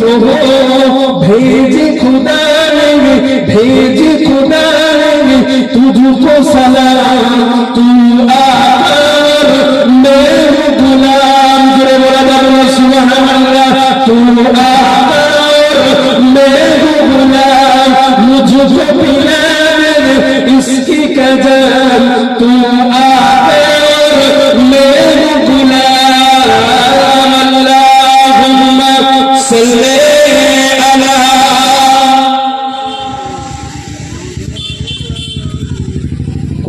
तो हो भेजे खुदा ने तुझको सलाम तू आकर मैं गुलाम करे बोला जाए सुभान अल्लाह तू आकर मैं गुलाम मुझको पिला इसकी कदम तू आकर मैं गुलाम अल्लाहुम्मा सल्ली अला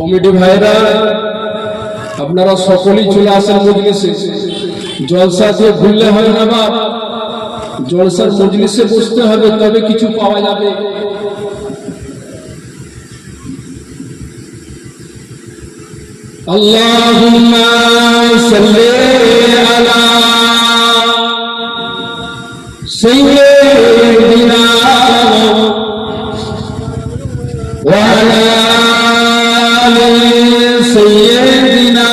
কমিটি ভাইরা আপনারা সকলেই চলে আসেন মজলিসে জলসা দিয়ে ভুললে হয় না বাপ জলসার মজলিসে বসতে হবে তবে কিছু পাওয়া যাবে আল্লাহুম্মা সাল্লি আলা সাইয়্যিদিনা ওয়া আলা سيدنا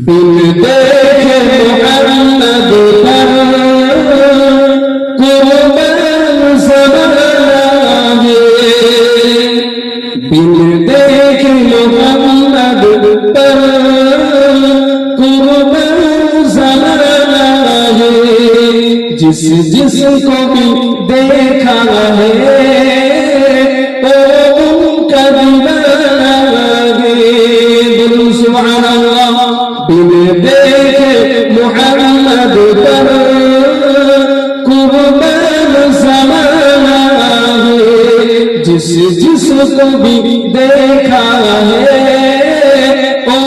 बिन देखे मोहम्मद पर कुर्बान ज़माने बिन देखे मोहम्मद पर कुर्बान ज़माने जिसको भी देखा है सुभान अल्लाह बिन देखे मोहम्मद पर कुर्बान ज़माना है जिसको भी देखा है ओ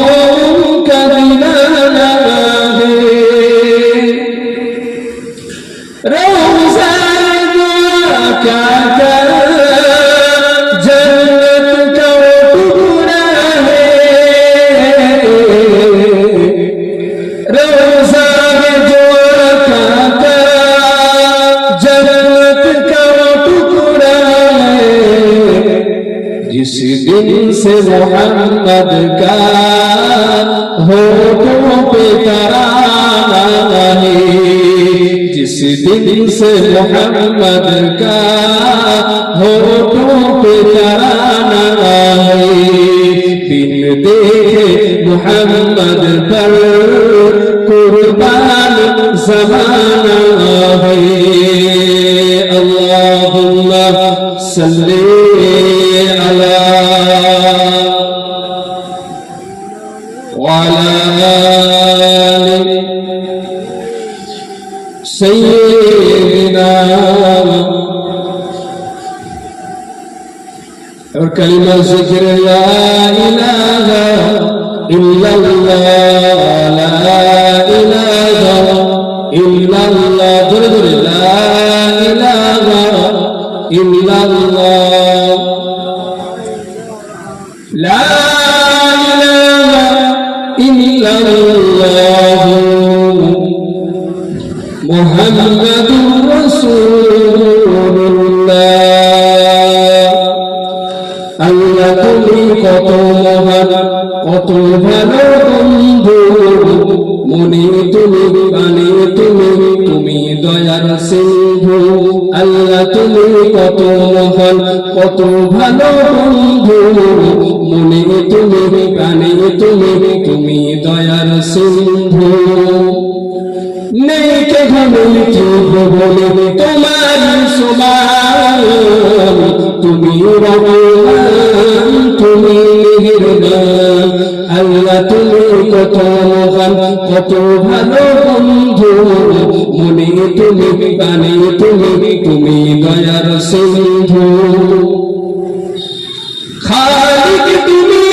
उनका दीवाना है रोज़ा क्या जिस दिन से मोहम्मद का होठों पे तराना है जिस दिन से मोहम्मद का होठों पे तराना है दिन देखे मोहम्मद पर कुर्बान ज़माना है अल्लाहुम्मा सल्ली सैयदना और कलिमा ज़िक्र ला इलाहा इल्लल्लाह ला इलाहा इल्लल्लाह जोरे जोरे ला इलाहा इल्लल्लाह ला इलाहा इल्लल्लाह मुहम्मदुर রাসূলুল্লাহ আল্লাহ তুমি কত মহান কত ভালো বন্ধু মনে তুমি গানে তুমি দয়ার সিন্ধু আল্লাহ তুমি কত মহান কত ভালো বন্ধু মনে তুমি গানে তুমি দয়ার সিন্ধু नहीं के घमंड बोले तुम्हारी सुभान तुम्ही रहमान तुम्ही मेहरबान अल्लाह तुम्ही कत महान कत भालो बंधु मने तुम्ही गाने तुम्ही दयार सिंधु खालिक तुम्ही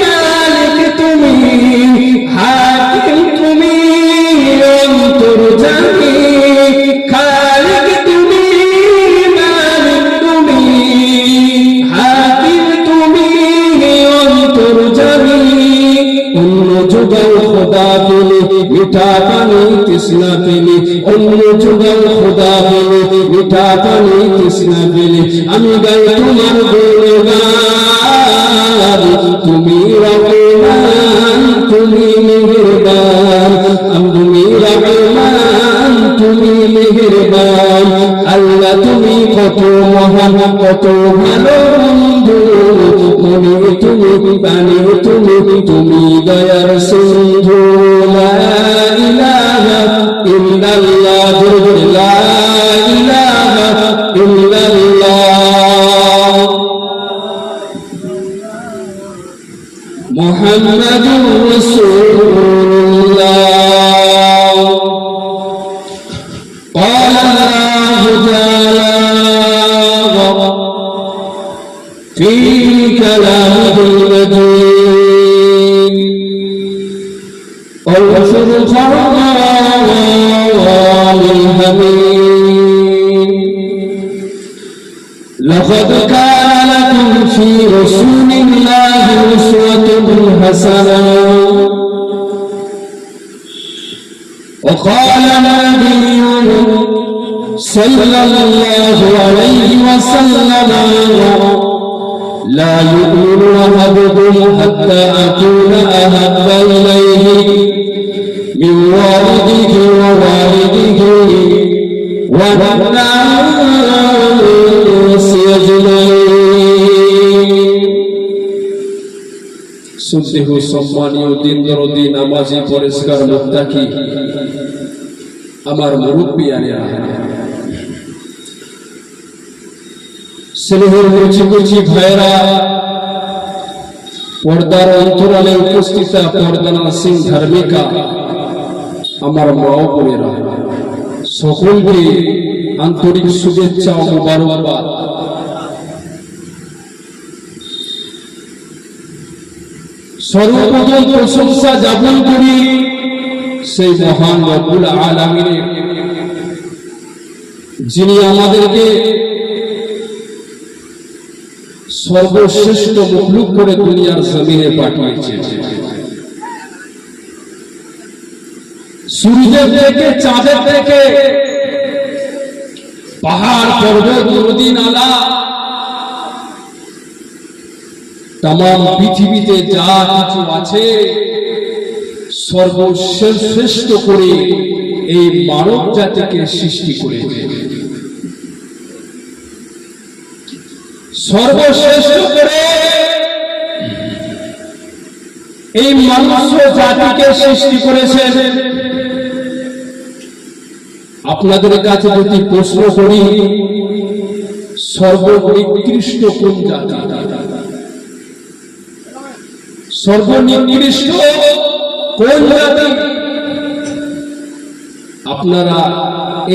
मालिक तुम्ही हाकिम तुम्ही खालिक तुम्ही मालिक तुम्ही हाकिम तुम्ही অন্তর্যামী অন্য যুগল খোদা পেলে মিঠা পানি তৃষ্ণা পেলে অন্য যুগল খোদা পেলে মিঠা পানি তৃষ্ণা পেলে আমি গাই তোমার গুণগান তুমি রহমান তুমি মেহেরবান তুমি রহমান তুমি মেহেরবান আল্লাহ তুমি কত মহান কত ভালো বন্ধু মনে তুমি প্রাণে তুমি দয়ার সিন্ধু লা ইলাহা ইল্লাল্লাহ লা ইলাহা ইল্লাল্লাহ মুহাম্মাদুর রাসূলুল্লাহ قال الله تعالى في كلامه المجيد والفرقان الحميد لقد كان لكم في رسول الله أسوة حسنة وقال النبي صلى الله عليه وسلم لا يؤمن أحدكم حتى أكون أحب إليه من والده ووالده والناس أجمعين শুনতে হো সম্মানীয় দিন দরদি নামাজি পরিষ্কার মুত্তাকি আমার মুরব্বিয়ানেরা স্নেহের মুচি ভাইরা পর্দার অন্তরালে উপস্থিত পর্দানা সিং ধার্মিকা আমার মা ও বোনেরা সকলকে আন্তরিক শুভেচ্ছা ও মোবারকবাদ। সর্বপ্রথম প্রশংসা জ্ঞাপন করি সেই মহান রব্বুল আলামিনের, যিনি আমাদেরকে সর্বশ্রেষ্ঠ মখলুক করে দুনিয়ার জমিনে পাঠিয়েছেন। সূর্যের থেকে চাঁদের থেকে পাহাড় পর্বত নদী নালা तमाम পৃথিবীতে যা কিছু আছে সর্বশ্রেষ্ঠ করে এই মানব জাতিকে সৃষ্টি করেছে। সর্বশ্রেষ্ঠ করে এই মনুষ্য জাতিকে সৃষ্টি করেছেন। আপনাদের কাছে যদি প্রশ্ন করি সর্বনিকৃষ্ট কোন জাতি, সর্বনিকৃষ্ট কোন জাতি, আপনারা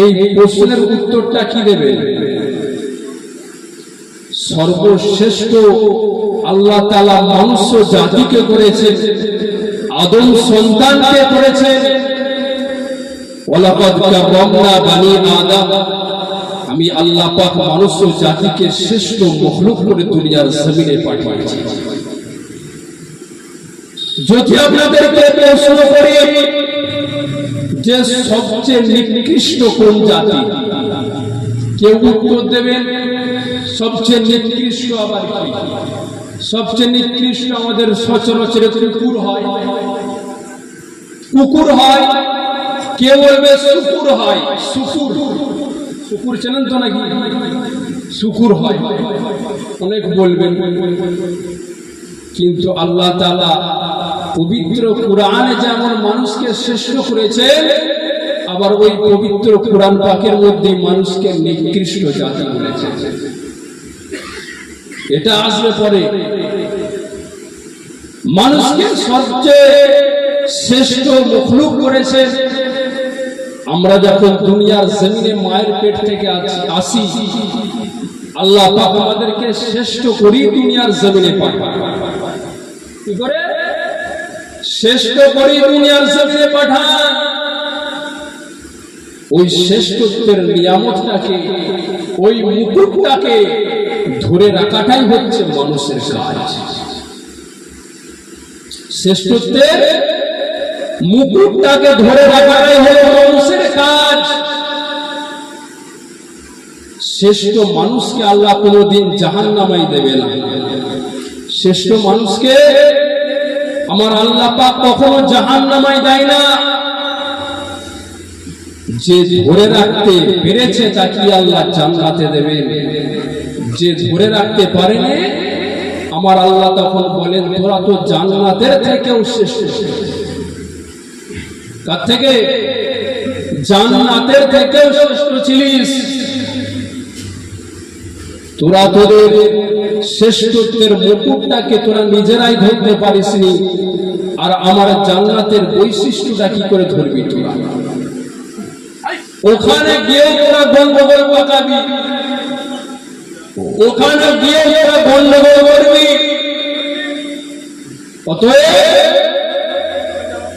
এই প্রশ্নের উত্তরটা কি দেবেন? সর্বশ্রেষ্ঠ আল্লাহ তাআলা মনুষ্য জাতিকে করেছেন, আদম সন্তানকে করেছেন। ওয়ালাকাদ কারামনা বানি আদম, আমি আল্লাহ পাক মনুষ্য জাতিকে শ্রেষ্ঠ মখলুক করে দুনিয়ার জমিনে পাঠিয়েছি। যদি আপনাদেরকে প্রশ্ন করি যে সবচেয়ে নিকৃষ্ট কোন জাতি, কেউ উত্তর দেবেন সবচেয়ে নিকৃষ্ট আবার কি? সবচেয়ে নিকৃষ্ট আমাদের সচরাচর কুকুর হয়, কুকুর হয়। কে বলবে শুকুর হয়? শুকুর, শুকুর চেনেন তো নাকি? শুকুর হয়, অনেক বলবেন। কিন্তু আল্লাহ তাআলা পবিত্র কুরআনে যেমন মানুষকে শ্রেষ্ঠ করেছে, আবার ওই পবিত্র কুরআন পাকের মধ্যে মানুষকে নিকৃষ্ট জাতি বলেছে। এটা আসবে পরে। মানুষকে সবচেয়ে শ্রেষ্ঠ মখলুক করেছে। আমরা যখন দুনিয়ার জমিনে মায়ের পেট থেকে আসি, আল্লাহ পাক আমাদেরকে শ্রেষ্ঠ করি দুনিয়ার জমিনে পাঠায়। কি করে? শ্রেষ্ঠ করি দুনিয়ার জমিনে পাঠান। ওই শ্রেষ্ঠত্বের নিয়ামতটাকে, ওই মুকুটটাকে ধরে রাখাটাই হচ্ছে মানুষের কাজ। শ্রেষ্ঠত্বের মুকুটটাকে ধরে রাখাটাই হলো মানুষের কাজ। শ্রেষ্ঠ মানুষকে আল্লাহ কোনোদিন জাহান্নামাই দেবে না। শ্রেষ্ঠ মানুষকে আমার আল্লাহ পাক কখনো জাহান্নামাই দেয় না। যে ধরে রাখতে পেরেছে তাকে আল্লাহ জান্নাতে দেবেন, যে ধরে রাখতে পারেনি আমার আল্লাহ তখন বলেন তোরা তো জান্নাতের থেকেও শ্রেষ্ঠ। কার থেকে? জান্নাতের থেকেও শ্রেষ্ঠ ছিলিস। তোরা তোদের শ্রেষ্ঠত্বের মুকুটটাকে তোরা নিজেরাই ধরতে পারিসনি, আর আমার জান্নাতের বৈশিষ্ট্যটা কি করে ধরবি তোরা? ওখানে গিয়ে তোরা গন্ডগোল পাকাবি, ওখানে গিয়ে তোরা গন্ডগোল করবি। অতএব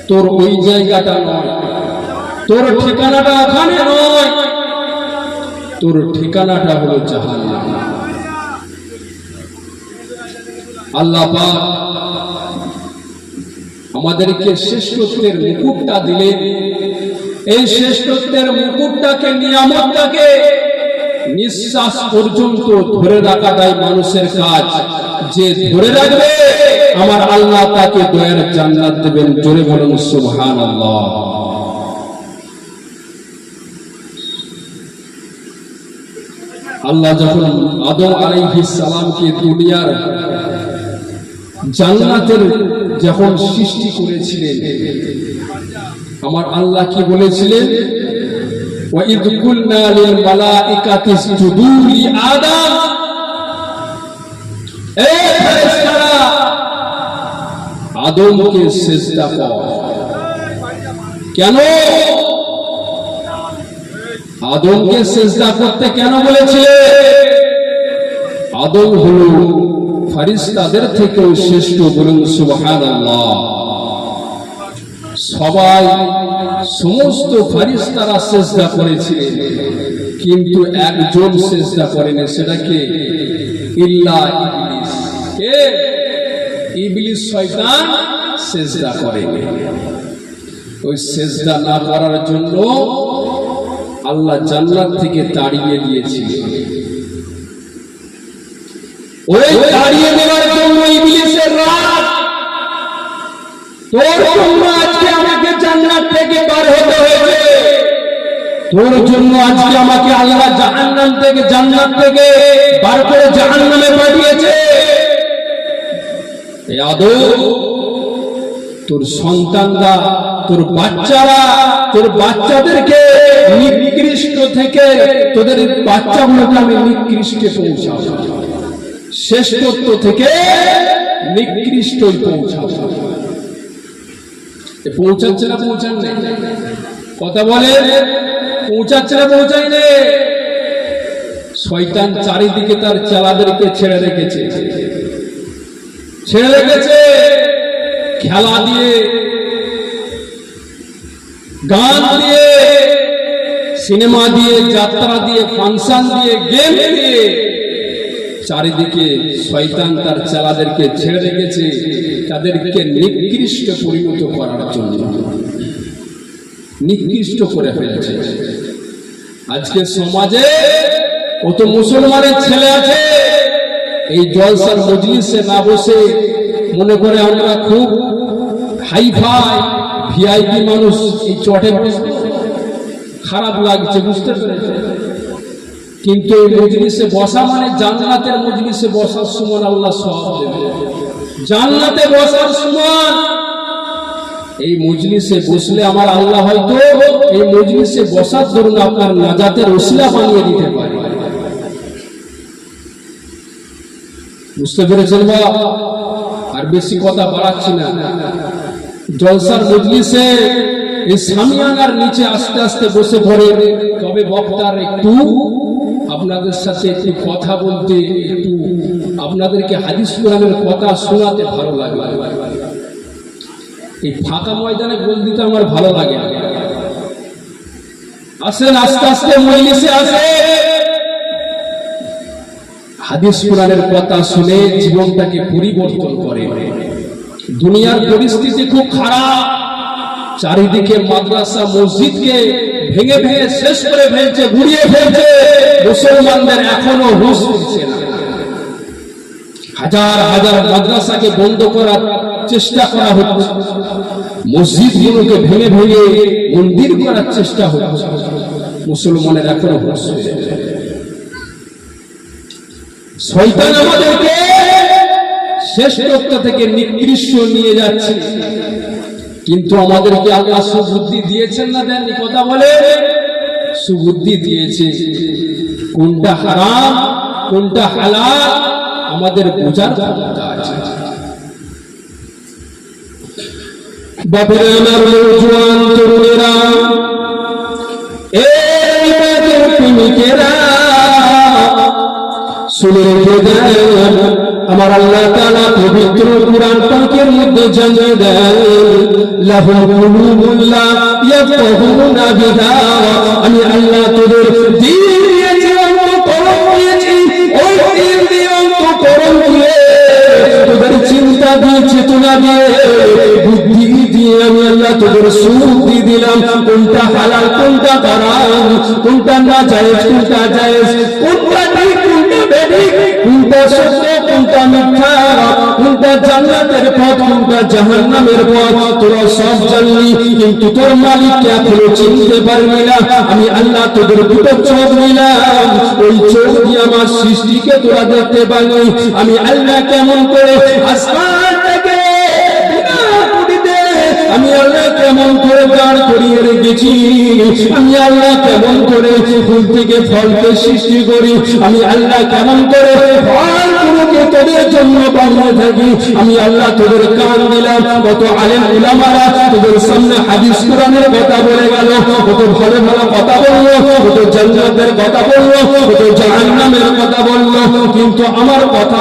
তোর ওই জায়গাটা নয়, তোর ঠিকানাটা ওখানে নয়, তোর ঠিকানাটা হলো জাহান্নাম। আল্লাহ পাক আমাদেরকে শ্রেষ্ঠত্বের মুকুটটা দিলেন। এই শ্রেষ্ঠত্বের মুকুটটাকে, নিয়ামতটাকে নিঃশ্বাস পর্যন্ত ধরে রাখাটাই মানুষের কাজ। যে ধরে রাখবে আমার আল্লাহ তাকে দয়ার জান্নাত দেবেন। জোরে বলুন সুবহানাল্লাহ। আল্লাহ যখন আদম আলাইহিস সালামকে দুনিয়ার জান্নাতের যখন সৃষ্টি করেছিলেন, আমার আল্লাহ কি বলেছিলেন? ওয়াইদ কুলনা লিল মালাইকাতি ইসজুদু লি আদম, এ ফেরেশতারা আদমকে সিজদা করো। কেন আদমকে সিজদা করতে কেন বলেছিলেন? আদম হলো ফেরেশতাদের থেকেও শ্রেষ্ঠ। বলুন সুবহানাল্লাহ। সবাই সমস্ত ফেরেশতারা সিজদা করেছিলেন, কিন্তু একজন সিজদা করেনি, সেটা কে? ইল্লা ইবলিস। কে? ইবলিস শয়তান সিজদা করেনি। ওই সিজদা না করার জন্য আল্লাহ জান্নাত থেকে তাড়িয়ে দিয়েছিলেন। ওই তাড়িয়ে দেওয়ার জন্য ইবলিসের রাগ, তোর জন্য আজকে আমাকে জান্নাত থেকে বার হতে হয়েছে, তোর জন্য আজকে আমাকে আল্লাহ জাহান্নাম থেকে, জান্নাত থেকে বার করে জাহান্নামে পাঠিয়েছে। এই আদম, তোর সন্তানরা, তোর বাচ্চারা, তোর বাচ্চাদেরকে নিকৃষ্ট থেকে তোদের বাচ্চাগুলোকে আমি নিকৃষ্টে পৌঁছাবো, শ্রেষ্ঠত্ব থেকে নিকৃষ্টই পৌঁছাবো। পৌঁছাচ্ছে না? পৌঁছান নেই? কথা বলে পৌঁছাচ্ছে না? পৌঁছাই নেই। শয়তান চারিদিকে তার চালাদেরকে ছেড়ে রেখেছে, ছেড়ে রেখেছে খেলা দিয়ে, গান দিয়ে, সিনেমা দিয়ে, যাত্রা দিয়ে, ফাংশন দিয়ে, গেম দিয়ে চারিদিকে শয়তান তার চালাদেরকে ছেড়ে রেখেছে তাদেরকে নিকৃষ্ট পরিণত করার জন্য। নিকৃষ্ট করে ফেলেছে। আজকে সমাজে কত মুসলমানের ছেলে আছে এই জলসার মজলিসে না বসে মনে করে আমরা খুব হাইফাই ভিআইপি মানুষ, এই চটে বসে খারাপ লাগছে, বুঝতে পেরেছে? কিন্তু এই মজলিসে বসা মানে জান্নাতের মজলিসে বসার সমান আল্লাহ সওয়াব দেবে। জান্নাতে বসার সমান। এই মজলিসে বসলে আমার আল্লাহ হয়তো এই মজলিসে বসার দরুন আপনার নাজাতের ওসিলা বানিয়ে দিতে পারে। বুঝতে পেরেছেন বা? আর বেশি কথা বাড়াচ্ছি না। জলসার মজলিসে এই সামিয়ানার নিচে আস্তে আস্তে বসে পড়ে, তবে বক্তার একটু আপনাদের সাথে একটু কথা বলতে, একটু আপনাদেরকে হাদিস কোরআনের কথা শোনাতে ভালো লাগে। এই ফাঁকা ময়দানে বল দিতে আমার ভালো লাগে। আসেন আস্তে আস্তে মজলিসে আসে, হাদিস কোরআনের কথা শুনে জীবনটাকে পরিবর্তন করে। দুনিয়ার পরিস্থিতি খুব খারাপ, চারিদিকে মাদ্রাসা মসজিদকে ভেঙে ভেঙে শেষ করে ফেলছে, গুড়িয়ে ফেলছে। মুসলমানদের এখনো হুঁশ উঠছে না। হাজার হাজার মাদ্রাসাকে বন্ধ করার চেষ্টা করা হচ্ছে, মসজিদগুলোকে ভেঙে ভেঙে মন্দির করার চেষ্টা হচ্ছে। মুসলমানের এখনো শয়তান আমাদেরকে শ্রেষ্ঠত্ব থেকে নিকৃষ্ট নিয়ে যাচ্ছে, কিন্তু আমাদেরকে আল্লাহ সুবুদ্ধি দিয়েছেন না দেননি? কথা বলে সুবুদ্ধি দিয়েছে। কোনটা হারাম কোনটা হালাল আমাদের বোঝার ক্ষমতা আছে। বাপের আমার নওজোয়ান তরুণেরা, এই বাতের প্রেমিকেরা শুনে রেখে দেন, আমার আল্লাহ তাআলা পবিত্র কুরআন পাকের মধ্যে জানিয়ে দেন, লাহুম কুলুবুন লা ইয়াফকাহুনা বিহা, আমি আল্লাহ তোদের দিল দিয়েছি, অন্তঃকরণ দিয়েছি, ওই দিল দিয়ে অন্তঃকরণ দিয়ে তোদের চিন্তা দিয়ে চেতনা দিয়ে বুদ্ধি দিয়ে আমি আল্লাহ তোদের সুবুদ্ধি দিলাম। কোনটা হালাল কোনটা হারাম, কোনটা নাজায়েজ কোনটা জায়েজ, কোনটা ঠিক কোনটা বেঠিক, কোনটা সত্য কোনটা মিথ্যা, কোনটা জান্নাতের পথ কোনটা জাহান্নামের পথ, তোরা সব জানলি, কিন্তু তোর মালিককে এখনো চিনতে পারবি না। আমি আল্লাহ তোদের দুটো চোখ নিলাম, ওই চোখ দিয়ে আমার সৃষ্টিকে তোরা দেখতে পারলি। আমি আল্লাহ কেমন করে আসমান থেকে আমি আল্লাহ কেমন করে দাঁড় করিয়ে রেখেছি, আমি আল্লাহ কেমন করে ফুল থেকে ফলকে সৃষ্টি করি, আমি আল্লাহ কেমন করে ফলগুলোকে তোদের জন্য বানিয়ে থাকি। আমি আল্লাহ তোদের কান দিলাম, কত আলেম উলামারা তোদের সামনে হাদিস কোরআনের কথা বলে গেল, কত ভালো ভালো কথা বললো, কত জান্নাতের কথা বললো, কত জাহান্নামের কথা বললো, কিন্তু আমার কথা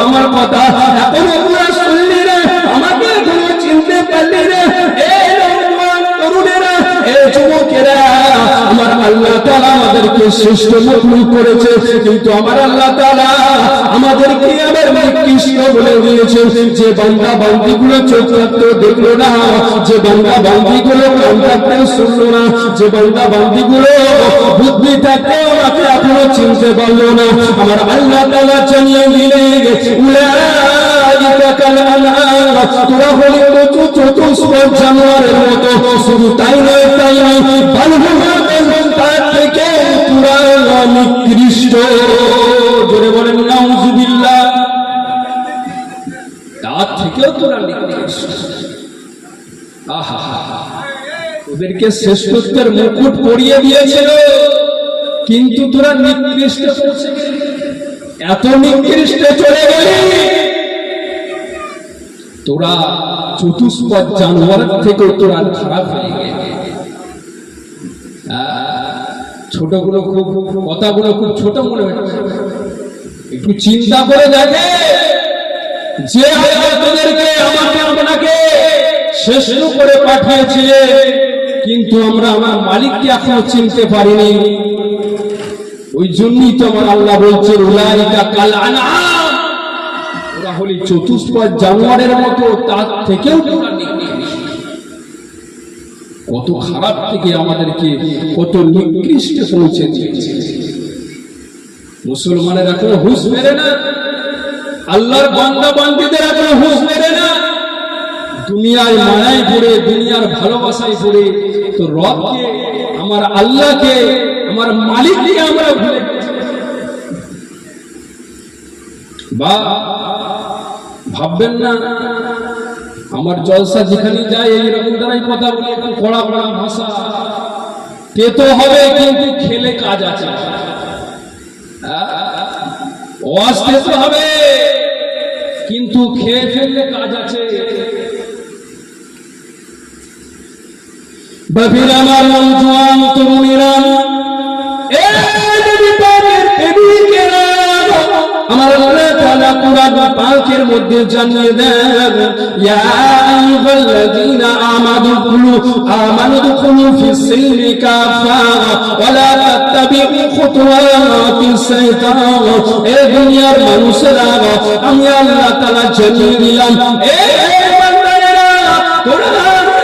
এখনো পুরো শুনলি রে, আমাকে এখনো চিনতে পারলি রে? যুবকেরা, আমার আল্লাহ তাআলা আমাদেরকে শ্রেষ্ঠ মখলুক করেছে, কিন্তু আমার আল্লাহ তাআলা আমাদেরকে আবার নিকৃষ্ট বলে দিয়েছেন। যে বান্দা বান্দীগুলো চোখ থাকতে দেখলো না, যে বান্দা বান্দীগুলো কান থাকতে শুনলো না, যে বান্দা বান্দীগুলো বুদ্ধি থাকতে আমাকে এখনো চিনতে পারলো না, আমার আল্লাহ তাআলা জানিয়ে দিলেন, উলাইকা কাল আনআম, তোরা হলি চতুষ্পদ জানোয়ারের মতো। শুধু তাই নয় বাল হুম তার থেকে পুরা নিকৃষ্ট। জোরে বলেন নাউজুবিল্লাহ। তার থেকেও তোরা নিকৃষ্ট। আহা, ওদেরকে শ্রেষ্ঠত্বের মুকুট পরিয়ে দিয়েছিল, কিন্তু তোরা নিকৃষ্ট পৌঁছে গেলি, এত নিকৃষ্ট চলে গেলি। তোরা চতুষ্পদ জানোয়ার থেকে তোরা খারাপ হয়ে গেলি। ছোটগুলো খুব কথাগুলো খুব ছোট মনে হচ্ছে, একটু চিন্তা করে দেখে যে তোদেরকে আমাকে আপনাকে শ্রেষ্ঠ করে পাঠিয়েছিলে, কিন্তু আমরা আমার মালিককে এখনো চিনতে পারিনি। ওই জন্যই তো আমার আল্লাহ বলছে, উলাইকা কাল আনআম, ওরা হলি চতুষ্পদ জানোয়ারের মতো, তার থেকেও তোরা নিকৃষ্ট। কত খারাপ থেকে আমাদেরকে কত নিকৃষ্ট পৌঁছে দিয়েছে। মুসলমানের এখনো হুঁশ বেড়ে না, আল্লাহর বান্দা বান্দীদের এখনো হুঁশ বেড়ে না। দুনিয়ায় মায়ায় পড়ে, দুনিয়ার ভালোবাসায় পড়ে তো রবকে, আমার আল্লাহকে, আমার মালিককে আমরা ভুলে গেছি। বা ভাববেন না আমার জলসা যেখানে যায় এইরকম দ্বারাই কথা বলি, একটু কড়া কড়া ভাষা পেতে হবে, কিন্তু খেলে কাজ আছে। ওয়াজ পেতে হবে, কিন্তু খেয়ে ফেললে কাজ আছে। বাবির আমার নওজোয়ান তরুণীরা, আমার আল্লাহ তাআলা কুরআন পাকের মধ্যে জানিয়ে দেন, ইয়া আইয়ুহাল্লাযীনা আমানু দুখুলু ফিস সিলমি কাফা ওয়া লা তাত্তাবিউ খুতুওয়াতিস শাইতান। এ দুনিয়ার মানুষেরা, আমি আল্লাহ তাআলা জানিয়ে দিলাম, এ বান্দারা, তোরা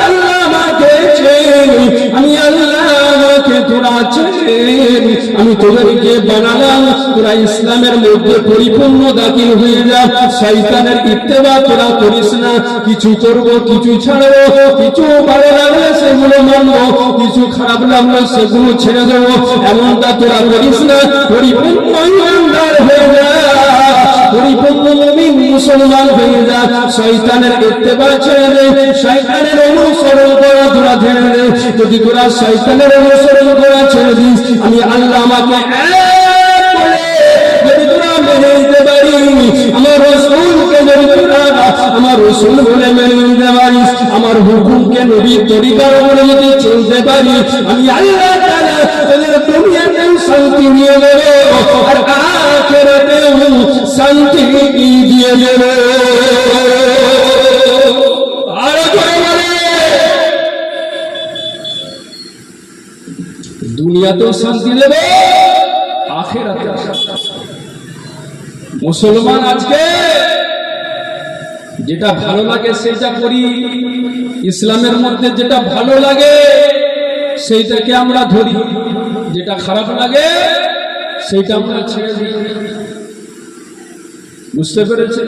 আল্লাহ আমাকে চেন, আমি আল্লাহকে তোরা চেন, আমি তোদেরকে বানালাম তোরা ইসলামের মধ্যে পরিপূর্ণ দাখিল হয়ে যা, শয়তানের ইত্তেবা তোরা করিস না। কিছু করব, কিছু ছাড়বো, কিছু ভালো লাগলে সেগুলো মানবো, কিছু খারাপ লাগলে সেগুলো ছেড়ে দেবো, এমনটা তোরা করিস না। পরিপূর্ণ ইমানদার হয়ে যা, পরিপূর্ণ মুমিন মুসলমান হয়ে যা। শয়তানের ইত্তেবা ছেড়ে দে, শয়তানের অনুসরণ করা তোরা ছেড়ে দে। যদি তোরা শয়তানের অনুসরণ করা ছেড়ে দিস, আমি আল্লাহ আমাকে এক করে যদি তোরা মেনে নিতে পারি, আমার রাসূলকে যদি তোরা আমার রাসূল বলে মেনে নিতে পারিস, আমার হুকুমকে নবীর তরিকার বলে যদি চলতে পারি, আমি আল্লাহ তাআলা তোদের দুনিয়াতেও শান্তি দিয়ে দেব আর আখিরাতেও শান্তি দিয়ে দেব। আরো জোরে বলে, দুনিয়াতেও শান্তি দেব, আখিরাতেও শান্তি। মুসলমান আজকে যেটা ভালো লাগে সেটা করি, ইসলামের মধ্যে যেটা ভালো লাগে সেইটাকে আমরা ধরি, যেটা খারাপ লাগে সেইটা আমরা ছেড়ে দিই। বুঝতে পেরেছেন?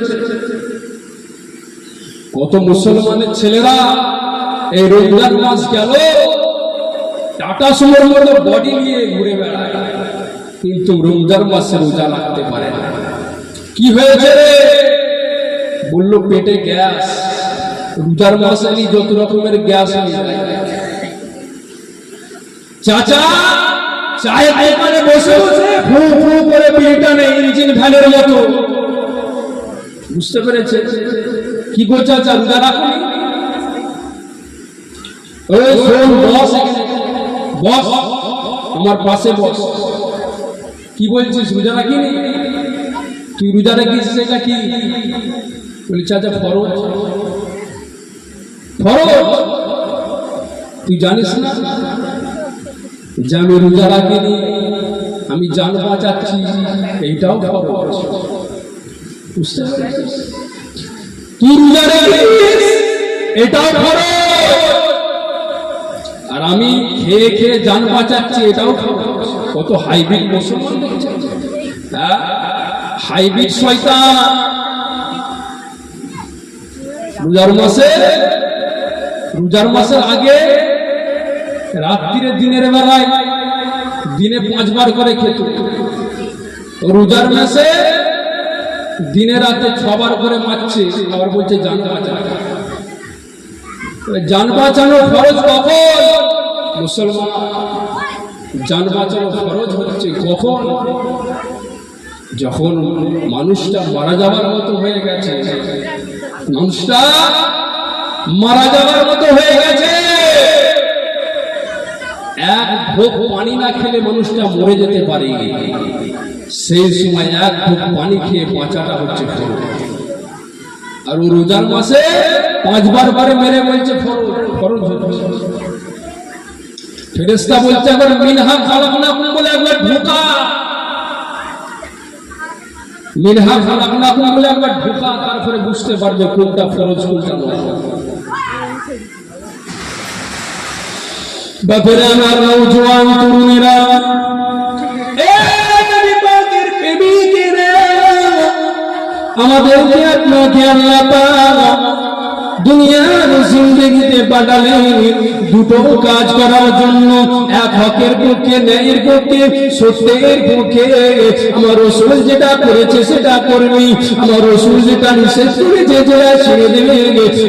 কত মুসলমানের ছেলেরা এই রমজান মাস গেল টাটা সুমোর মতো বডি নিয়ে ঘুরে বেড়ায়, কিন্তু রমজান মাসে রোজা রাখতে পারে না। কি হয়েছে রে? বললো পেটে গ্যাস। রোজার মাসে যত রকমের গ্যাস হয়ে যায়। চাচা চায়ের দোকানে বসে বসে ফু ফু করে বিড়িটা নেই, ইঞ্জিন ভ্যানের মতো। বুঝতে পেরেছে? কি গো চাচা, রোজা রাখুন? ওই শোন বস, বস আমার পাশে বস। কি বলছিস, রোজা রাখিনি? তুই রোজা রাখিস সেটা কি? বলি চাচা ফরজ। ফরজ তুই জানিস না যে আমি রোজা রাখিনি, আমি জান বাঁচাচ্ছি, এইটাও ফরজ। বুঝতে পারছিস? তুই রোজা রাখিস, এটাও ফরজ। আর আমি খেয়ে খেয়ে জান বাঁচাচ্ছি, এটাও ফরজ। কত হাইব্রিড মুসলমান দেখছেন? হ্যাঁ, হাইব্রিড শয়তান। রোজার মাসের আগে রাত্রিরে দিনের বেলায় দিনে 5 বার করে খেত। রোজার মাসে দিনে রাতে 6 বার করে মারছে, আবার বলছে জান বাঁচানো। জান বাঁচানো ফরজ কখন? মুসলমান, জান বাঁচানো ফরজ হচ্ছে কখন? যখন মানুষটা মারা যাবার মতো হয়ে গেছে। মানুষটা মারা যাবার মতো হয়ে গেছে, এক ঢোক পানি না খেলে মানুষটা মরে যেতে পারে। সেই সময় এক ঢোক পানি খেয়ে বাঁচাটা হচ্ছে ফরজ। আর ও রোজার মাসে 5 বার করে মেরে বলছে ফরজ হচ্ছে। ফেরেশতা বলছে একবার মিনহা খালাকনাকুম বলে একবার ঢোকা, মিনহা খালাকনাকুম বলে একবার ঢোকা, তারপরে বুঝতে পারবে কোনটা ফরজ কোনটা নয়। বাপেরা আমার নওজোয়ান তরুণেরা, নবী পাকের প্রেমিকেরা, আমাদেরকে আপনাকে আল্লাহ পাক দুনিয়ার জিন্দেগিতে পাঠালেন দুটো কাজ করার জন্য। এক হকের পক্ষে, ন্যায়ের পক্ষে, সত্যের পক্ষে। আমার রাসূল যেটা করেছে সেটা করবি, আমার রাসূল যেটা নিষেধ করেছে যেটা ছেড়ে দেবে।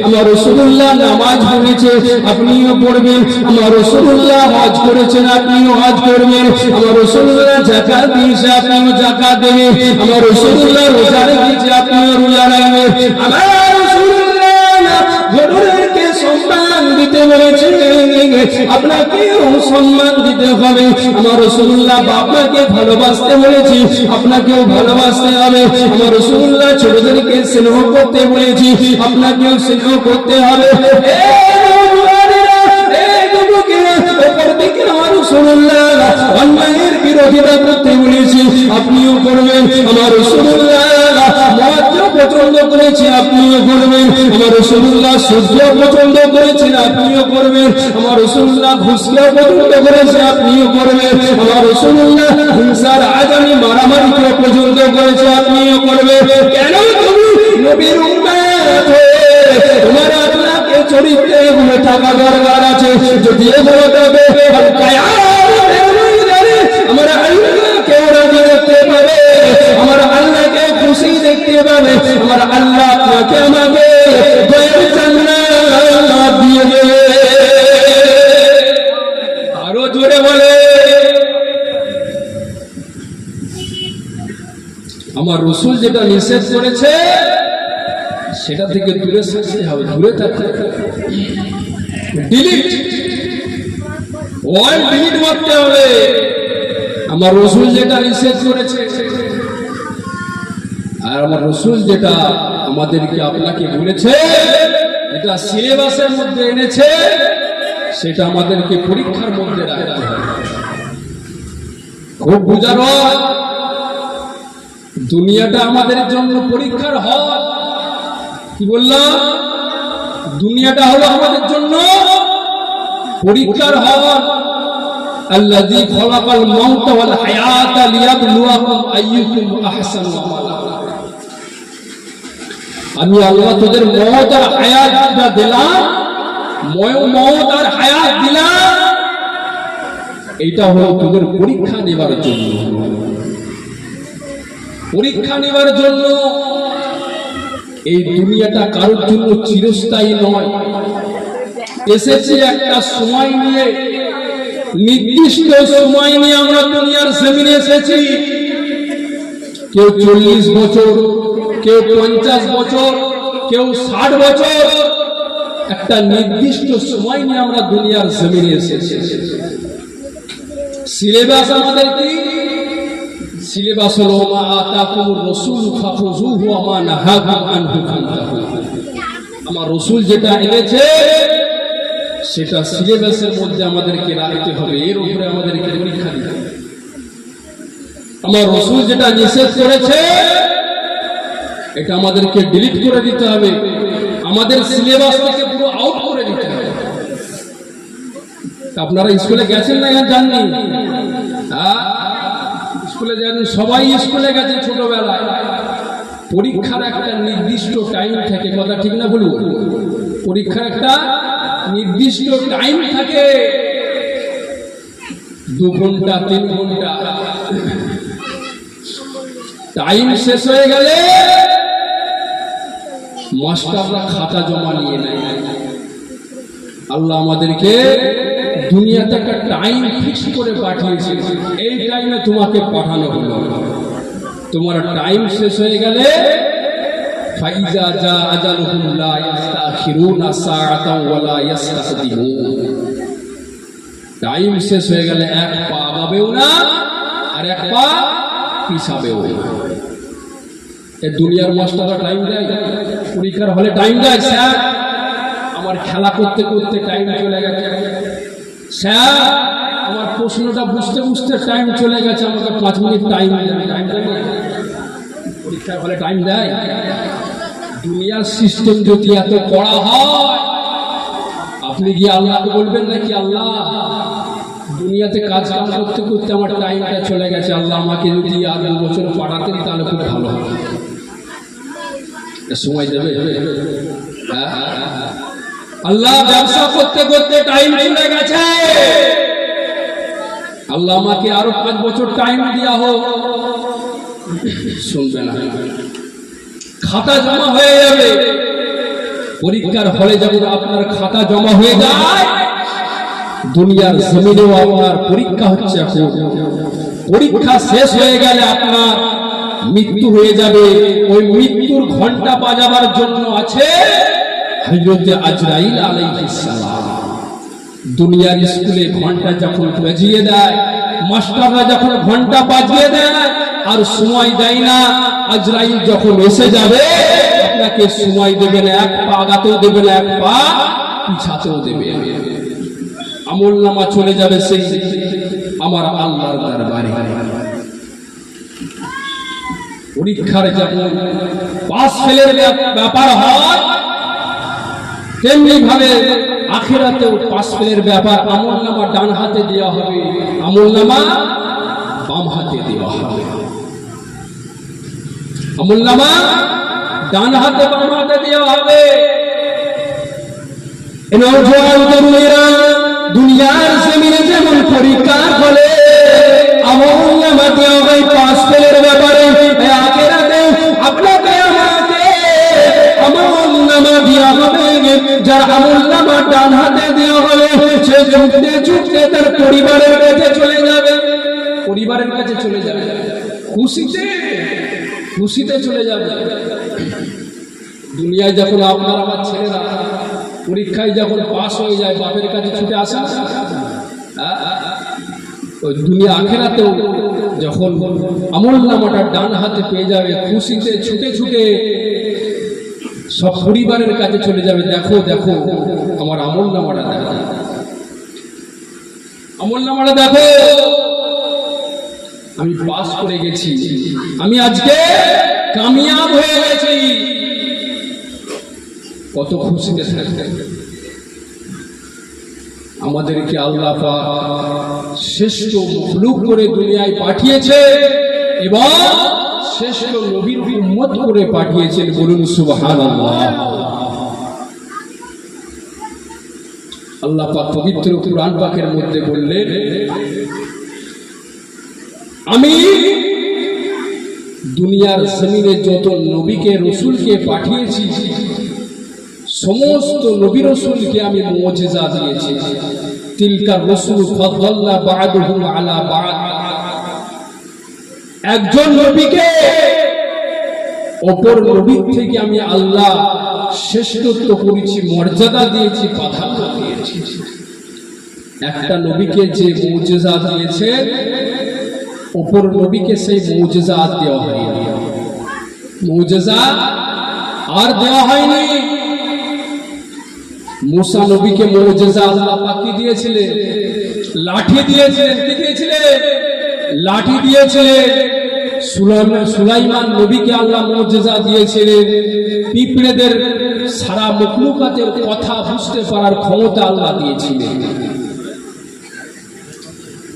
আমার রাসূলুল্লাহ নামাজ পড়েছে আপনিও পড়বেন, আমার রাসূলুল্লাহ হজ করেছেন আপনিও হজ করবেন, আমার রাসূলুল্লাহ যাকাত দিয়েছে আপনিও যাকাত দেবেন, আমার রাসূলুল্লাহ রোজা রেখেছে আপনিও রোজা রাখবেন। আমার গরুরকে সম্মান দিতে বলেছে, আপনাকেও সম্মান দিতে হবে। আমার রাসূলুল্লাহ বাবাকে ভালোবাসতে বলেছি, আপনাকেও ভালোবাসতে হবে। আমার রাসূলুল্লাহ ছোটদেরকে স্নেহ করতে বলেছি, আপনাকেও স্নেহ করতে হবে। অন্যায়ের বিরোধিতা করতে বলেছি, আপনিও করবেন। আমার রাসূলুল্লাহ পছন্দ করেছি আপনিও করবেন, আমার রাসূলুল্লাহ সূর্য পছন্দ করেছেন আপনিও করবেন, আমার রাসূলুল্লাহ ঘুষকে পছন্দ করেছে আপনিও করবেন, আমার রাসূলুল্লাহ হিংসার আজানি মারামারিকে পছন্দ করেছে আপনিও করবেন। কেন তুমি নবীর উম্মত হয়ে তোমার আল্লাহকে চরিত্রে এগুলো থাকা দরকার আছে। যদি এগুলো তবে আমার আল্লাহকে রাজি দেখতে পাবে, আমার আল্লাহকে খুশি দেখতে পাবে, আমার আল্লাহ আপনাকে আমাকে দয়ার জান্নাত দিয়ে দেবে। আরো জোরে বলে, আমার রাসূল যেটা নিষেধ করেছে সেটা থেকে দূরে থাকতে হবে, দূরে থাকতে ডিলিট ওয়ার্ড ডিলিট করতে হবে। আমার রাসূল যেটা নিষেধ করেছে আর আমার রাসূল যেটা আমাদেরকে আপনাকে বলেছে, এটা সিলেবাসের মধ্যে এনেছে, সেটা আমাদেরকে পরীক্ষার মধ্যে রাখতে হবে। খুব বুঝার হয়, দুনিয়াটা আমাদের জন্য পরীক্ষার হয়। কি বললাম? দুনিয়াটা হলো আমাদের জন্য পরীক্ষার হয়। আল্লাযী খলাকাল মাউতা ওয়াল হায়াতা লিয়াবলুয়াকুম আইয়ুকুম আহসানু আমালা। আমি আল্লাহ তোদের মওত আর হায়াতটা দিলাম, মওত আর হায়াত দিলাম, এটা হলো তোদের পরীক্ষা নেবার জন্য, পরীক্ষা নেবার জন্য। এই দুনিয়াটা কারোর জন্য চিরস্থায়ী নয়। এসেছি একটা সময় নিয়ে, নির্দিষ্ট সময় নিয়ে আমরা দুনিয়ার জমিনে এসেছি। কেউ 40 বছর, কেউ 50 বছর, কেউ 60 বছর, একটা নির্দিষ্ট সময় নিয়ে আমরা দুনিয়ার জমিনে এসেছি। সিলেবাস আমাদের কি? সিলেবাস হলো মা আতাকুমুর রাসূল ফাখুযুহু ওয়া মা নাহাকুম আনহু ফান্তাহু। আমার রাসূল যেটা এনেছে সেটা সিলেবাসের মধ্যে আমাদেরকে রাখতে হবে, এর উপরে আমাদেরকে পরীক্ষা দিতে হবে। আমার রাসূল যেটা নিষেধ করেছে এটা আমাদেরকে ডিলিট করে দিতে হবে, আমাদের সিলেবাস থেকে পুরো আউট করে দিতে হবে। আপনারা স্কুলে গেছেন না জাননি? স্কুলে জানেন, সবাই স্কুলে গেছে ছোটবেলায়। পরীক্ষার একটা নির্দিষ্ট টাইম থাকে, কথা ঠিক না বলবো? পরীক্ষার একটা নির্দিষ্ট টাইম থাকে, 2 ঘন্টা 3 ঘন্টা। টাইম শেষ হয়ে গেলে মাস্টাররা খাতা জমা নিয়ে নেয়। আল্লাহ আমাদেরকে দুনিয়াতে একটা টাইম ফিক্স করে পাঠিয়েছে, এই টাইমে তোমাকে পাঠানো হলো। তোমার টাইম শেষ হয়ে গেলে ফাইজা জা আজালুহুম লা ইস্তাখিরুনা সাআতান ওয়া লা ইস্তাকদিমুন। টাইম শেষ হয়ে গেলে এক পা আগাবেও না আর এক পা পিছাবেও না। এই দুনিয়ার মাস্টাররা টাইম দেয়, পরীক্ষার হলে টাইম দেয়। স্যার আমার খেলা করতে করতে টাইম চলে গেছে, স্যার আমার প্রশ্নটা বুঝতে বুঝতে টাইম চলে গেছে, আমাকে 5 মিনিট টাইম দেয়। টাইম দেয়, পরীক্ষার হলে টাইম দেয়? দুনিয়ার সিস্টেম যদি এত কড়া হয়, আপনি গিয়ে আল্লাহকে বলবেন নাকি আল্লাহ দুনিয়াতে কাজ কাম করতে করতে আমার টাইমটা চলে গেছে, আল্লাহ আমাকে যদি আর 2 বছর পাঠাতেন তাহলে খুব ভালো হবে। সময় দেবে? আল্লাহ ব্যবসা করতে করতে টাইম চলে গেছে, আল্লাহ আমাকে আরো 5 বছর টাইম দেওয়া হোক। শুনবে না, খাতা জমা হয়ে যাবে। পরীক্ষার হলে যখন আপনার খাতা জমা হয়ে যায়, দুনিয়ার জমিনেও আপনার পরীক্ষা হচ্ছে। এখন পরীক্ষা শেষ হয়ে গেলে আপনার মৃত্যু হয়ে যাবে। ওই মৃত্যুর ঘন্টা বাজাবার জন্য আছে হযরত আজরাইল আলাইহিস সালাম। দুনিয়ার স্কুলে ঘন্টা যখন বাজিয়ে দেয়, মাস্টাররা যখন ঘন্টা বাজিয়ে দেয় আর সময় দেয় না, আজরাইল যখন এসে যাবে আপনাকে সময় দেবে না, এক পা আগাতেও দেবে না, এক পা পিছাতেও দেবে। আমলনামা চলে যাবে সেই আমার আল্লাহর দরবারে। পরীক্ষার যেমন পাস ফেলের ব্যাপার হয়, তেমনি ভাবে আখিরাতেও পাস ফেলের ব্যাপার। আমলনামা ডান হাতে দেওয়া হবে, আমলনামা বাম হাতে দেওয়া হবে। আমলনামা ডান হাতে বাম হাতে দেওয়া হবে। নওজোয়ান তরুণেরা, দুনিয়ার জমিনে যেমন পরীক্ষা হলে আমলনামা দেওয়া হয় পাস ফেলের ব্যাপারে, আখিরাতেও আপনাকে আমাকে আমলনামা দেওয়া হবে। যার আমলনামা ডান হাতে দেওয়া হবে সে ছুটতে ছুটতে তার পরিবারের কাছে চলে যাবে, পরিবারের কাছে চলে যাবে, খুশিতে খুশিতে চলে যাবে। দুনিয়ায় যখন আপনার আমার ছেলেরা পরীক্ষায় যখন পাস হয়ে যায়, বাপের কাছে ছুটে আসা, ওই দুনিয়া আখিরাতেও যখন আমলনামাটা ডান হাতে পেয়ে যাবে, খুশিতে ছুটে ছুটে সব পরিবারের কাছে চলে যাবে, দেখো দেখো আমার আমলনামাটা দেখো, আমলনামাটা দেখো, আমি পাস করে গেছি, আমি আজকে কামিয়াব হয়ে গেছি। কত খুশিতে থাকবে। আমাদেরকে আল্লাহ পাক শ্রেষ্ঠ মখলুক করে দুনিয়ায় পাঠিয়েছে এবং শ্রেষ্ঠ নবীর উম্মত করে পাঠিয়েছেন। বলুন সুবহানাল্লাহ। আল্লাহ পাক পবিত্র কুরআন পাকের মধ্যে বললেন, আমি দুনিয়ার জমিনে যত নবীকে রসুলকে পাঠিয়েছি, সমস্ত নবী রসুলকে আমি মুজিজা দিয়েছি। তিলকা রসুল ফাদাল্লা বা'দুহুম আলা বা'দ। একজন নবীকে অপর নবীর থেকে আমি আল্লাহ শ্রেষ্ঠত্ব করেছি, মর্যাদা দিয়েছি, প্রাধান্য দিয়েছি। একটা নবীকে যে মুজিজা দিয়েছে, অপর নবীকে সেই মুজিজা দেওয়া হয়নি, মুজিজা আর দেওয়া হয়নি। মুসা নবীকে মুজিজা আল্লাহ পাক কি দিয়েছিলেন? লাঠি দিয়েছিলেন। কি দিয়েছিলেন? লাঠি দিয়েছিলেন। সুলাইমান নবীকে আল্লাহ মুজিজা দিয়েছিলেন, পিঁপড়েদের সারা মখলুকাতের কথা বুঝতে পারার ক্ষমতা আল্লাহ দিয়েছিলেন।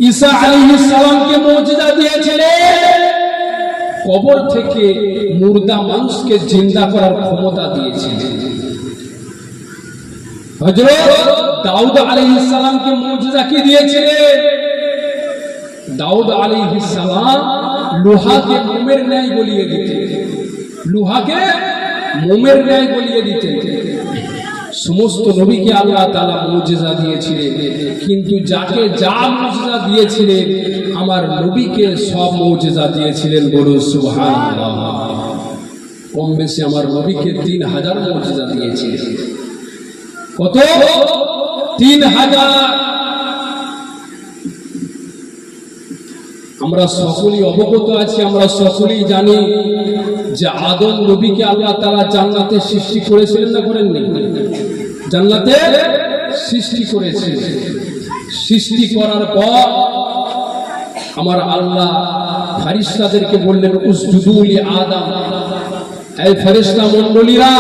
ঈসা আলাইহিস সালামকে মুজিজা দিয়েছিলেন, কবর থেকে মুর্দা মানুষকে জিন্দা করার ক্ষমতা দিয়েছিলেন। হযরত দাউদ আলাইহিস সালামকে মুজিজা কি দিয়েছিলেন? দাউদ আলাইহিস সালাম লোহাকে মোমের ন্যায় গলিয়ে দিতেন, লোহাকে মোমের ন্যায় গলিয়ে দিতেন। সমস্ত নবীকে আল্লাহ তাআলা মুজিজা দিয়েছিলেন, কিন্তু যাকে যা মুজিজা দিয়েছিলেন আমার নবীকে সব মুজিজা দিয়েছিলেন। বলুন সুবহানাল্লাহ। কম বেশি আমার নবীকে 3000 মুজিজা দিয়েছিলেন। কত? 3000। আমরা সকলেই অবগত আছি, আমরা সকলেই জানি যে আদম নবীকে আল্লাহ তাআলা জান্নাতে সৃষ্টি করেছিলেন না করেননি? জান্নাতে সৃষ্টি করেছিলেন। সৃষ্টি করার পর আমার আল্লাহ ফেরেশতাদেরকে বললেন, উসজুদু লি আদম। এই ফেরেশতা মণ্ডলীরা,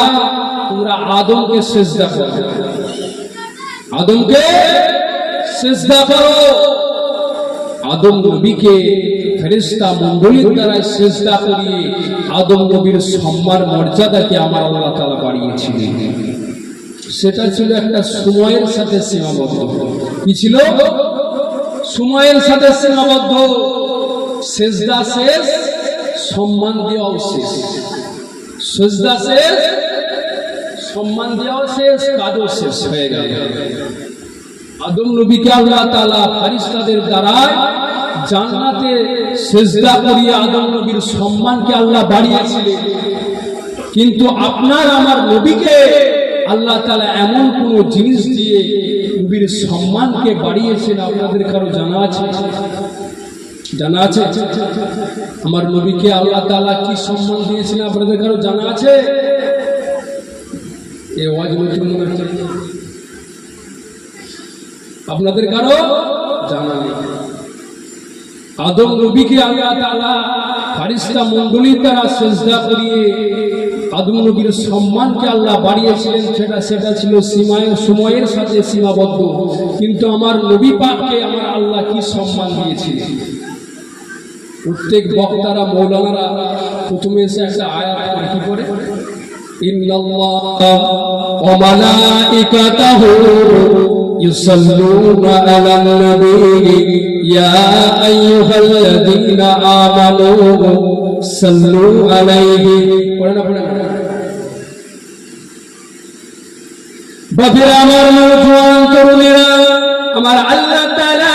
তোমরা আদমকে সিজদা করো, আদমকে সিজদা করো। আদম নবীকে ফেরেশতা মণ্ডলীর দ্বারা সিজদা করিয়ে আদম নবীর সম্মান মর্যাদাকে আমার আল্লাহ তাআলা বাড়িয়েছিলেন। সেটা ছিল একটা সময়ের সাথে সীমাবদ্ধ। কি ছিল? সময়ের সাথে সীমাবদ্ধ। সিজদা শেষ, সম্মান দেওয়াও শেষ। সিজদা শেষ, সম্মান দেওয়াও শেষ, কাজও শেষ হয়ে গেল। আদম নবীকে আল্লাহ তাআলা ফেরেশতাদের দ্বারা জান্নাতে সিজদা করিয়ে আদম নবীর সম্মানকে আল্লাহ বাড়িয়েছিলেন। কিন্তু আপনার আমার নবীকে আল্লাহ তাআলা এমন কোন জিনিস দিয়ে নবীর সম্মানকে বাড়িয়েছেন, আপনাদের কারো জানা আছে? জানা আছে? আমার নবীকে আল্লাহ তাআলা কি সম্মান দিয়েছেন আপনাদের কারো জানা আছে? এই ওয়াজ নতুন মনে হচ্ছে, আপনাদের কারো জানা নেই। আদম নবীকে আল্লাহ তাআলা ফারিস্তা মণ্ডলী তারা সেজদা করিয়ে আদম নবীর সম্মানকে আল্লাহ বাড়িয়েছিলেন, সেটা ছিল সময়ের সাথে সীমাবদ্ধ। কিন্তু আমার নবী পাককে আমার আল্লাহ কি সম্মান দিয়েছিলেন। প্রত্যেক বক্তারা মৌলানারা প্রথমে এসে একটা আয়াত করে কি করে, ইন্নাল্লাহা ওয়া মালাইকাতাহু ইউসাল্লুনা আলান নবী ইয়া আইয়ুহাল্লাযীনা আমানু সাল্লু আলাইহি। পড়ে না বাবা আমার নওজোয়ান তরুণেরা, আমার আল্লাহ তাআলা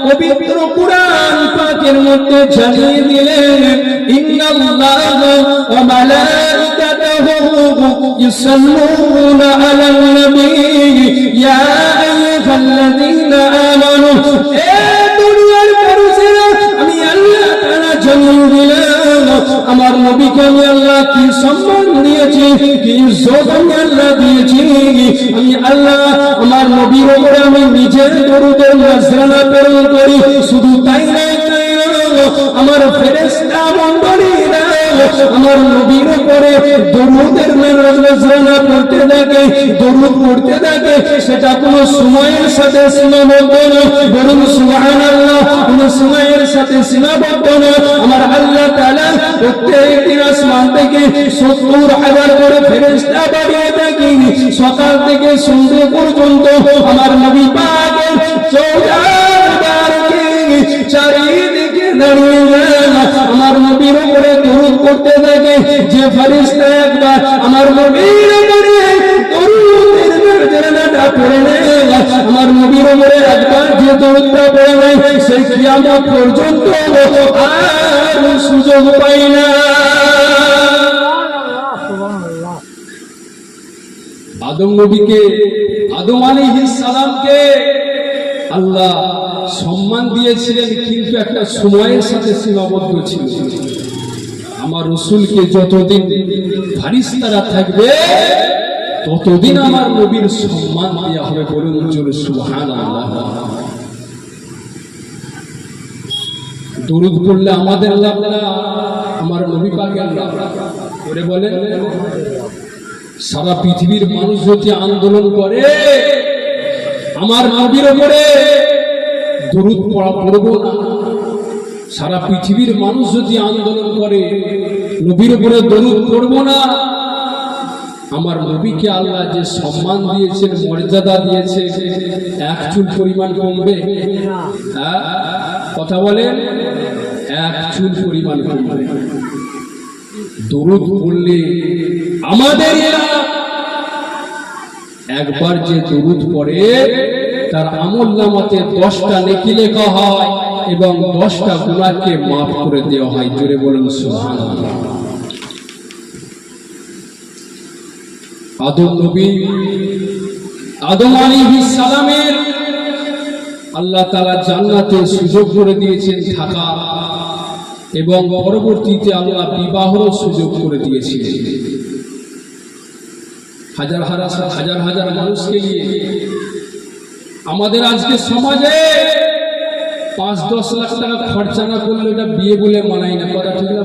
পবিত্র কুরআন পাকের মধ্যে জানিয়ে দিলেন, ইন্নাল্লাহা ওয়া মালাইকাতাহু ইউসাল্লুনা আলান নবী ইয়া আইয়ুহাল্লাযীনা আমানু। এ দুনিয়ার মানুষেরা, আমি আল্লাহ তাআলা জানিয়ে দিলাম আমার নবীকে আমি আল্লাহ কি সম্মান দিয়েছি, কি ইজ্জত আমি আল্লাহ দিয়েছি। আমি আল্লাহ আমার নবীর উপরে আমি নিজের দরুদের নজরানা প্রেরণ করি। শুধু তাই নয়, আমার ফেরেশতা মণ্ডলীরা আমার নবীর উপরে দরুদের নজরানা পড়তে থাকে, দরুদ পড়তে থাকে। সেটা কোনো সময়ের সাথে সীমাবদ্ধ নয়, বরং সুবহানাল্লাহ কোনো সময়ের সাথে সীমাবদ্ধ নয়। আমার আল্লাহ তাআলা প্রত্যেক দিন আসমান থেকে ৭০,০০০ করে ফেরেশতা বাড়িয়ে থাকি। সকাল থেকে সন্ধ্যা পর্যন্ত আমার নবী পাকের চৌরাবারকে চারিদিকে দাঁড়িয়ে আমার নবীর উপরে দরুদ পড়তে থাকে। যে ফেরেশতা একবার আমার নবীর উপরে দরুদের নজরানাটা পড়ে নেয়, আমার নবীর উপরে একবার যে দরুদটা পড়ে নেয়, সেই কিয়ামত পর্যন্ত আর সুযোগ পায় না। আদম নবীকে, আদম আলাইহিস সালামকে আল্লাহ সম্মান দিয়েছিলেন, কিন্তু একটা সময়ের সাথে সীমাবদ্ধ ছিল। আমার রাসূলকে যতদিন ফেরেশতারা থাকবে ততদিন আমার নবীর সম্মান দেওয়া হবে। বলুন জোরে সুবহানাল্লাহ। দরুদ পড়লে আমাদের লাভ না, আমার নবী পাকের লাভ। করে বলেন, সারা পৃথিবীর মানুষ যদি আন্দোলন করে আমার নবীর উপরে দরুদ পড়বো না, সারা পৃথিবীর মানুষ যদি আন্দোলন করে নবীর উপরে দরুদ পড়বো না, আমার নবীকে আল্লাহ যে সম্মান দিয়েছেন, মর্যাদা দিয়েছে, এক চুল পরিমাণ কমবে? হ্যাঁ, কথা বলেন, এক চুল পরিমাণ কমবে। দরুদ পড়লে আমাদের একবার যে দরুদ পড়ে তার আমলনামাতে 10টা নেকি লেখা হয় এবং 10টা গুনাহকে মাফ করে দেওয়া হয়। জোরে বলুন সুবহানাল্লাহ। আদম নবী, আদম আলাইহিস সালামের আল্লাহ তাআলা জান্নাতে সুযোগ করে দিয়েছেন থাকা, এবং পরবর্তীতে আল্লাহ বিবাহের সুযোগ করে দিয়েছিলেন। হাজার হাজার মানুষকে নিয়ে আমাদের আজকে সমাজে 5-10 লাখ টাকা খরচা না করলে এটা বিয়ে বলে মানায় না। কথা ঠিক না?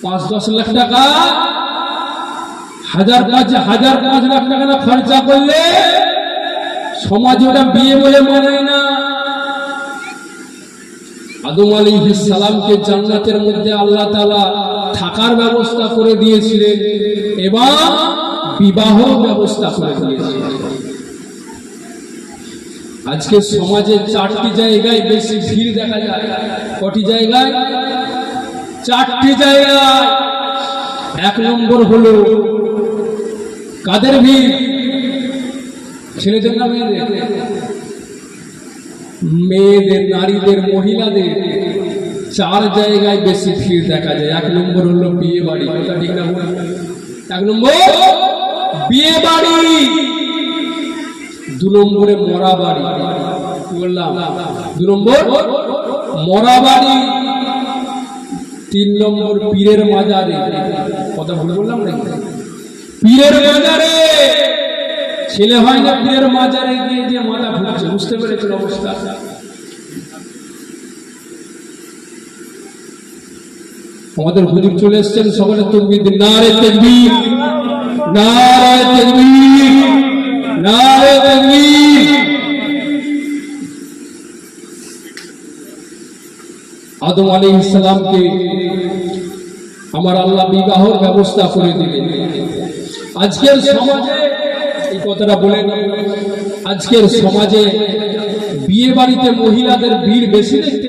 5-10 লাখ টাকা, 5 লাখ টাকা না খরচা করলে সমাজে ওটা বিয়ে বলে মানায় না। আদম আলাইহিস সালামকে জান্নাতের মধ্যে আল্লাহ তাআলা থাকার ব্যবস্থা করে দিয়েছিলেন এবং বিবাহ ব্যবস্থা করে দিয়েছিলেন। আজকে সমাজে 4টি জায়গায় বেশি ভিড় দেখা যায়। কটি জায়গায়? 4টি জায়গায়। 1 নম্বর হলো কাদের ভিড়? ছেলেদের না মেয়েদের? মেয়েদের, নারীদের, মহিলাদের 4 জায়গায় বেশি ভিড় দেখা যায়। 1 নম্বর হলো বিয়ে বাড়ি। কথা ঠিক না? 1 নম্বর বিয়ে বাড়ি। 2 নম্বরে মরা বাড়ি। কি বললাম? 2 নম্বর মরা বাড়ি। 3 নম্বর পীরের মাজারে। কথা ভুল বললাম নাকি? পীরের মাজারে ছেলে হয় না, পীরের মাজারে গিয়ে যে মাথা ফুটছে। বুঝতে পেরেছেন অবস্থা? আমাদের হুজুর চলে এসেছেন, সকলে তাকবীর দিন, নারে তাকবীর, নারে তাকবীর, নারে তাকবীর। আদম আলাইহিস সালামকে আমার আল্লাহ বিবাহর ব্যবস্থা করে দিলেন। আজকের সমাজে এই কথাটা বলেন, আজকের সমাজে বিয়ে বাড়িতে মহিলাদের ভিড় বেশি দেখতে